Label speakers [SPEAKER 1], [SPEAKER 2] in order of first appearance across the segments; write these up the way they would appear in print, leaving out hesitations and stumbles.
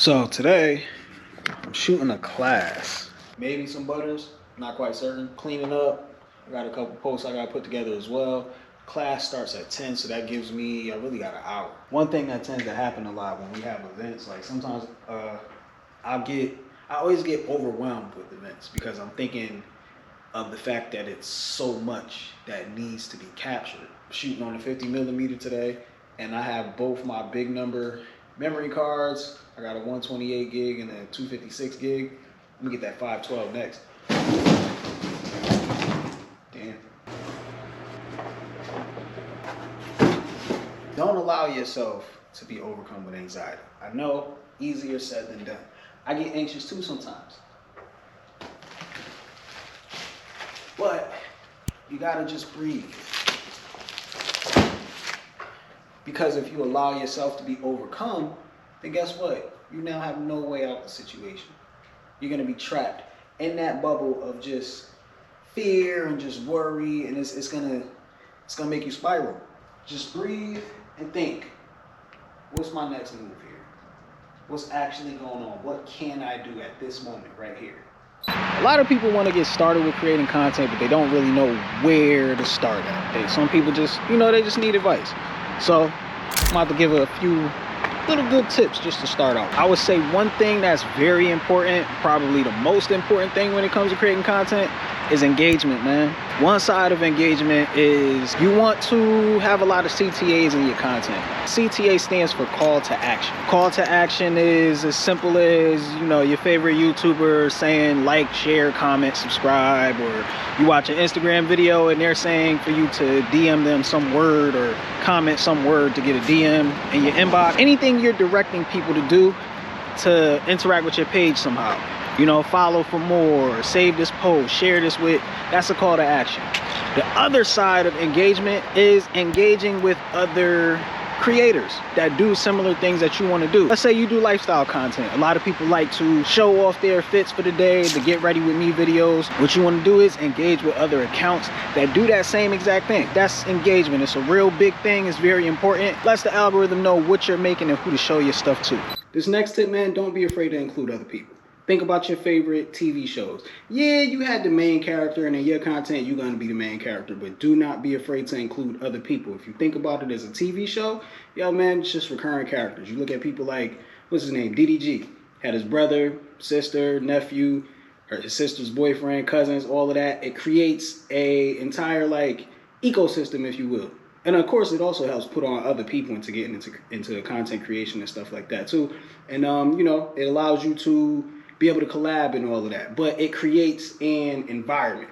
[SPEAKER 1] So today, I'm shooting a class. Maybe some butters, not quite certain. Cleaning up, I got a couple posts I gotta put together as well. Class starts at 10, so that gives me, I really got an hour. One thing that tends to happen a lot when we have events, like sometimes I always get overwhelmed with events because I'm thinking of the fact that it's so much that needs to be captured. I'm shooting on a 50mm today, and I have both my big number memory cards. I got a 128 gig and a 256 gig. Let me get that 512 next. Damn. Don't allow yourself to be overcome with anxiety. I know, easier said than done. I get anxious too sometimes. But you gotta just breathe. Because if you allow yourself to be overcome, then guess what? You now have no way out of the situation. You're gonna be trapped in that bubble of just fear and just worry, and it's gonna make you spiral. Just breathe and think, what's my next move here? What's actually going on? What can I do at this moment right here? A lot of people want to get started with creating content, but they don't really know where to start at. Some people just, they just need advice. So I'm about to give a few little good tips just to start off. I would say one thing that's very important, probably the most important thing when it comes to creating content, is engagement, man. One side of engagement is you want to have a lot of CTAs in your content. CTA stands for call to action. Call to action is as simple as, your favorite YouTuber saying like, share, comment, subscribe, or you watch an Instagram video and they're saying for you to DM them some word or comment some word to get a DM in your inbox. Anything you're directing people to do to interact with your page somehow. Follow for more, save this post, share this with, that's a call to action. The other side of engagement is engaging with other creators that do similar things that you want to do. Let's say you do lifestyle content. A lot of people like to show off their fits for the day, the get ready with me videos. What you want to do is engage with other accounts that do that same exact thing. That's engagement. It's a real big thing. It's very important. Lets the algorithm know what you're making and who to show your stuff to. This next tip, man, don't be afraid to include other people. Think about your favorite TV shows. Yeah, you had the main character, and in your content, you're going to be the main character, but do not be afraid to include other people. If you think about it as a TV show, man, it's just recurring characters. You look at people like, what's his name, DDG. Had his brother, sister, nephew, his sister's boyfriend, cousins, all of that. It creates a entire, ecosystem, if you will. And of course, it also helps put on other people into getting into content creation and stuff like that, too. And, it allows you to be able to collab and all of that, but it creates an environment.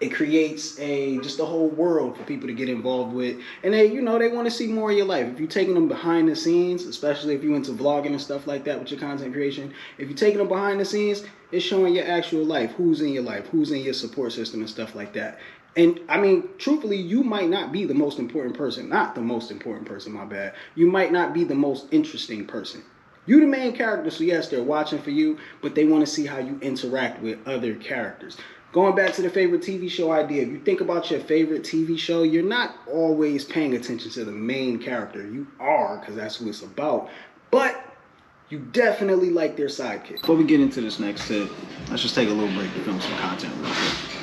[SPEAKER 1] It creates just a whole world for people to get involved with, and they want to see more of your life. If you're taking them behind the scenes, especially if you're into vlogging and stuff like that with your content creation, if you're taking them behind the scenes, it's showing your actual life, who's in your life, who's in your support system and stuff like that. And I mean, truthfully, you might not be the most important person, not the most important person, my bad. You might not be the most interesting person. You're the main character, so yes, they're watching for you, but they want to see how you interact with other characters. Going back to the favorite TV show idea, if you think about your favorite TV show, you're not always paying attention to the main character. You are, because that's who it's about, but you definitely like their sidekick. Before we get into this next tip, let's just take a little break to film some content real quick.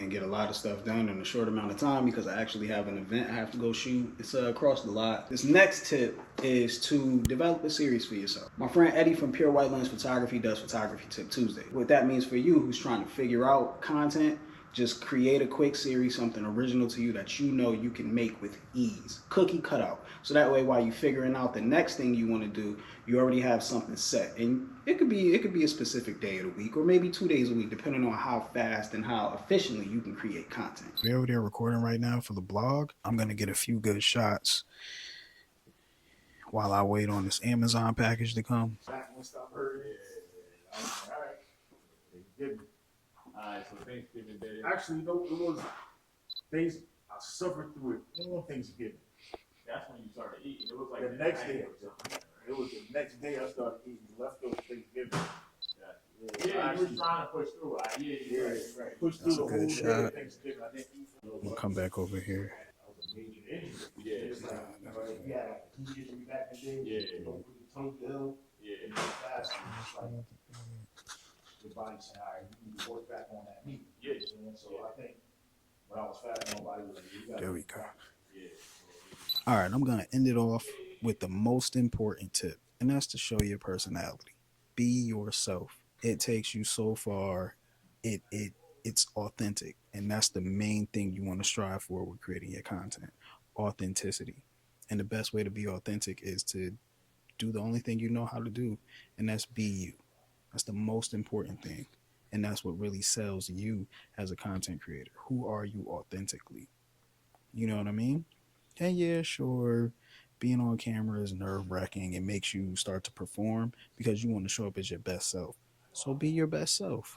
[SPEAKER 1] and get a lot of stuff done in a short amount of time because I actually have an event I have to go shoot. It's across the lot. This next tip is to develop a series for yourself. My friend Eddie from Pure White Lens Photography does Photography Tip Tuesday. What that means for you who's trying to figure out content, just create a quick series, something original to you that you know you can make with ease. Cookie cutout. So that way while you're figuring out the next thing you want to do, you already have something set. And it could be a specific day of the week or maybe 2 days a week, depending on how fast and how efficiently you can create content.
[SPEAKER 2] We're over there recording right now for the blog. I'm gonna get a few good shots while I wait on this Amazon package to come.
[SPEAKER 3] Alright, so Thanksgiving Day. Actually, no, it was things I suffered through it on Thanksgiving. That's when you started eating. It was like the next day. It was the next day I started eating leftover Thanksgiving. Yeah, you were trying to push through it. Yeah, right. Push through the whole day of Thanksgiving. I didn't eat.
[SPEAKER 2] We'll come back over here.
[SPEAKER 3] That was a major injury. Yeah, it's like you had like a knee injury back in the day. Yeah, with your toe bill. Yeah, and fast. Your body saying, all right, you need to work back on that knee. Yeah. So I think when I was fast, nobody was like,
[SPEAKER 2] there we go. Yeah. All right, I'm gonna end it off with the most important tip, and that's to show your personality. Be yourself. It takes you so far. It's authentic, and that's the main thing you want to strive for with creating your content. Authenticity. And the best way to be authentic is to do the only thing you know how to do, and that's be you. That's the most important thing. And that's what really sells you as a content creator. Who are you authentically? You know what I mean? And yeah, sure, being on camera is nerve-wracking. It makes you start to perform because you want to show up as your best self. So be your best self.